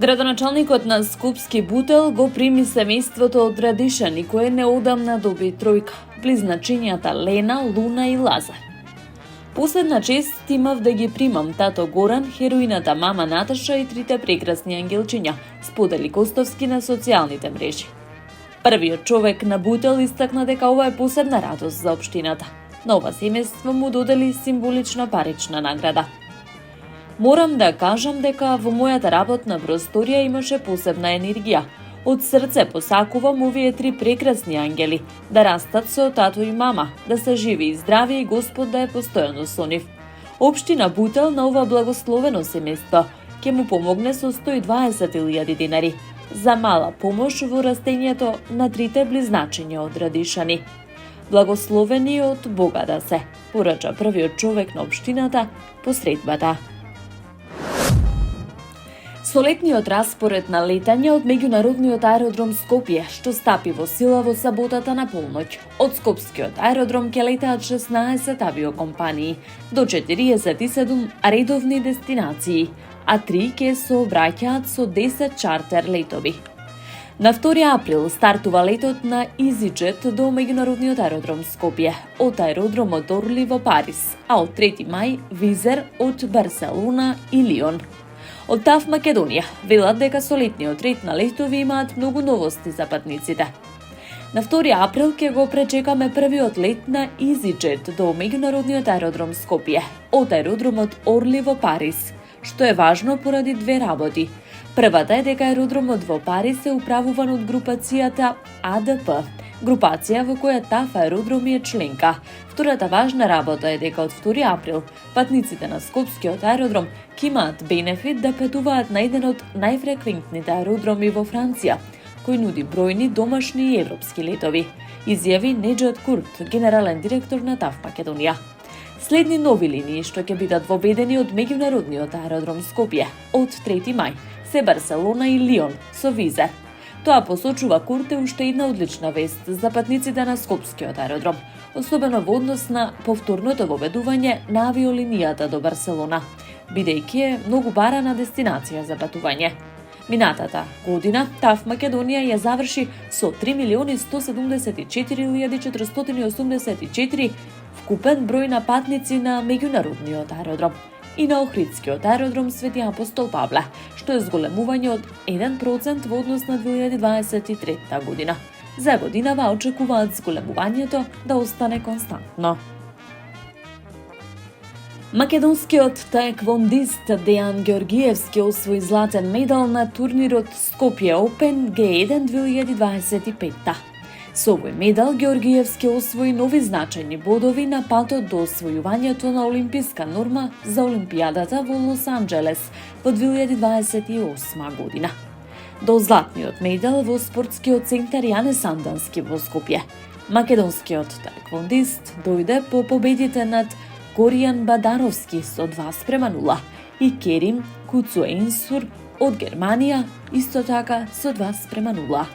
Градоначалникот на Скопски Бутел го прими семејството од Радишани, кое неодамна доби тројка, близначињата Лена, Луна и Лазар. Последна чест имав да ги примам тато Горан, хероината мама Наташа и трите прекрасни ангелчиња, сподели Костовски на социјалните мрежи. Првиот човек на Бутел истакна дека ова е посебна радост за општината. На ова семејство му додели символична парична награда. Морам да кажам дека во мојата работна просторија имаше посебна енергија. Од срце посакувам овие три прекрасни ангели да растат со тато и мама, да се живи и здрави и Господ да е постојано со нив. Општина Бутел на ова благословено семејство ќе му помогне со 120.000 динари за мала помош во растењето на трите близначиња од Радишани. Благословени од Бога да се, порача првиот човек на општината по средбата. Со летниот распоред на летање од меѓународниот аеродром Скопје, што стапи во сила во саботата на полноќ. Од Скопскиот аеродром ќе летаат 16 авиокомпании, до 47 редовни дестинации, а 3 ќе се обраќаат со 10 чартер летови. На 2 април стартува летот на EasyJet до меѓународниот аеродром Скопје, од аеродромот Орли во Париз, а од 3 мај Визер од Барселона и Лион. Од ТАВ Македонија велат дека со летниот ред на летови имаат многу новости за патниците. На 2 април ќе го пречекаме првиот лет на EasyJet до меѓународниот аеродром Скопје, од аеродромот Орли во Париз, што е важно поради две работи. Првата е дека аеродромот во Париз е управуван од групацијата АДП, групација во која ТАВ аеродроми е членка. Втората важна работа е дека од 2 април патниците на Скопскиот аеродром ќе имаат бенефит да патуваат на еден од најфреквентните аеродроми во Франција, кој нуди бројни домашни и европски летови, изјави Неџат Курт, генерален директор на ТАВ Македонија. Следни нови линии што ќе бидат воведени од меѓународниот аеродром Скопје од 3 мај се Барселона и Лион со Визер. Тоа посочува Курт е уште една одлична вест за патниците на Скопскиот аеродром, особено во однос на повторното воведување на авиолинијата до Барселона, бидејќи е многу барана дестинација за патување. Минатата година ТАВ Македонија ја заврши со 3.174.484 вкупен број на патници на меѓународниот аеродром и на Охридскиот аеродром Свети Апостол Павле, што е зголемување од 1% во однос на 2023 година. За годинава очекуваат зголемувањето да остане константно. Македонскиот таеквондист Дејан Ѓоргиевски освои златен медал на турнирот Скопје Open G1 2025. Со овој медал Ѓоргиевски освои нови значајни бодови на патот до освојувањето на олимписка норма за Олимпијадата во Лос Анџелес во 2028 година. До златниот медал во спортскиот центар Јане Сандански во Скопје. Македонскиот таеквондист дојде по победите над Горијан Бадаровски со 2:0 и Керим Куцуенсур од Германија исто така со 2:0.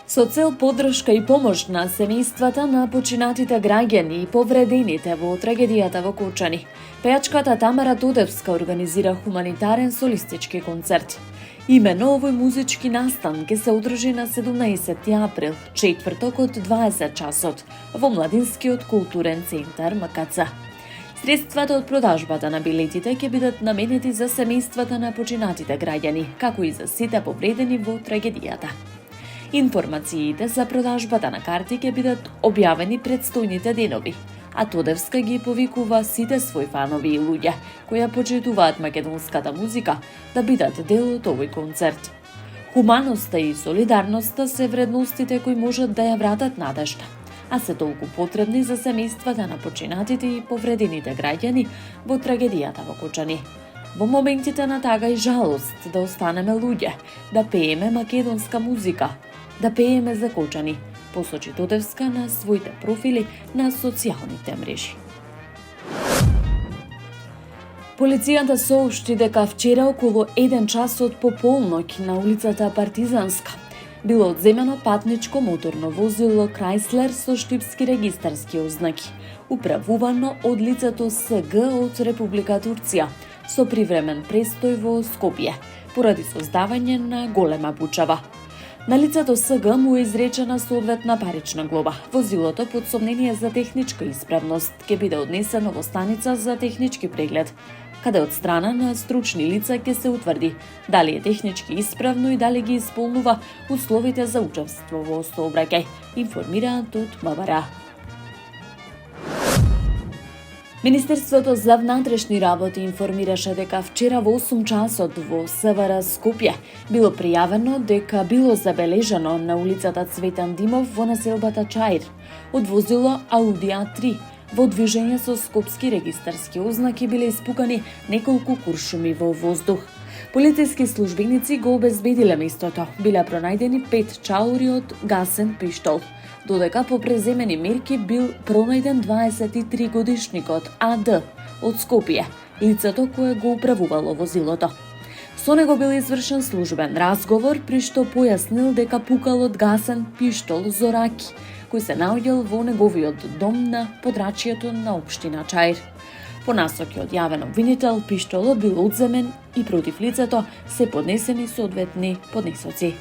Со цел поддршка и помош на семејствата на починатите граѓани и повредените во трагедијата во Кочани, пејачката Тамара Тодевска организира хуманитарен солистички концерт. Имено овој музички настан ќе се одржи на 17 април, четврток од 20 часот, во Младинскиот културен центар МКЦ. Средствата од продажбата на билетите ќе бидат наменети за семејствата на починатите граѓани, како и за сите повредени во трагедијата. Информациите за продажбата на карти ќе бидат објавени предстојните денови, а Тодевска ги повикува сите своји фанови и луѓе кои почитуваат македонската музика да бидат дел од овој концерт. Хуманоста и солидарноста се вредностите кои можат да ја вратат надежда, а се толку потребни за семејствата на починатите и повредените граѓани во трагедијата во Кочани. Во моментите на тага и жалост да останеме луѓе, да пееме македонска музика, да пееме за Кочани, посочи Тодевска на своите профили на социјалните мрежи. Полицијата соопшти дека вчера околу 1 часот по полноќ на улицата Партизанска било одземено патничко моторно возило Крајслер со штипски регистарски ознаки, управувано од лицето СГ од Република Турција, со привремен престој во Скопје, поради создавање на голема бучава. На лицето СГ му е изречена соодветна парична глоба. Возилото под сомнение за техничка исправност ќе биде однесено во станица за технички преглед, каде од страна на стручни лица ќе се утврди дали е технички исправно и дали ги исполнува условите за учество во сообраќај, информираат од МВР. Министерството за внатрешни работи информираше дека вчера во 8 часот во СВР Скопје било пријавено дека било забележано на улицата Цветан Димов во населбата Чаир од возило Ауди А3 во движење со скопски регистарски ознаки биле испукани неколку куршуми во воздух. Полициски службеници го обезбедиле местото. Биле пронајдени 5 чаури од гасен пиштол, додека по преземени мерки бил пронајден 23 годишникот АД од Скопје, лицето кое го управувало возилото. Со него бил извршен службен разговор, при што појаснил дека пукал од гасен пиштол Зораки, кој се наоѓал во неговиот дом на подрачјето на општина Чаир. По насоки од јавен обвинител, пиштолот бил одземен и против лицето се поднесени соодветни поднесоци.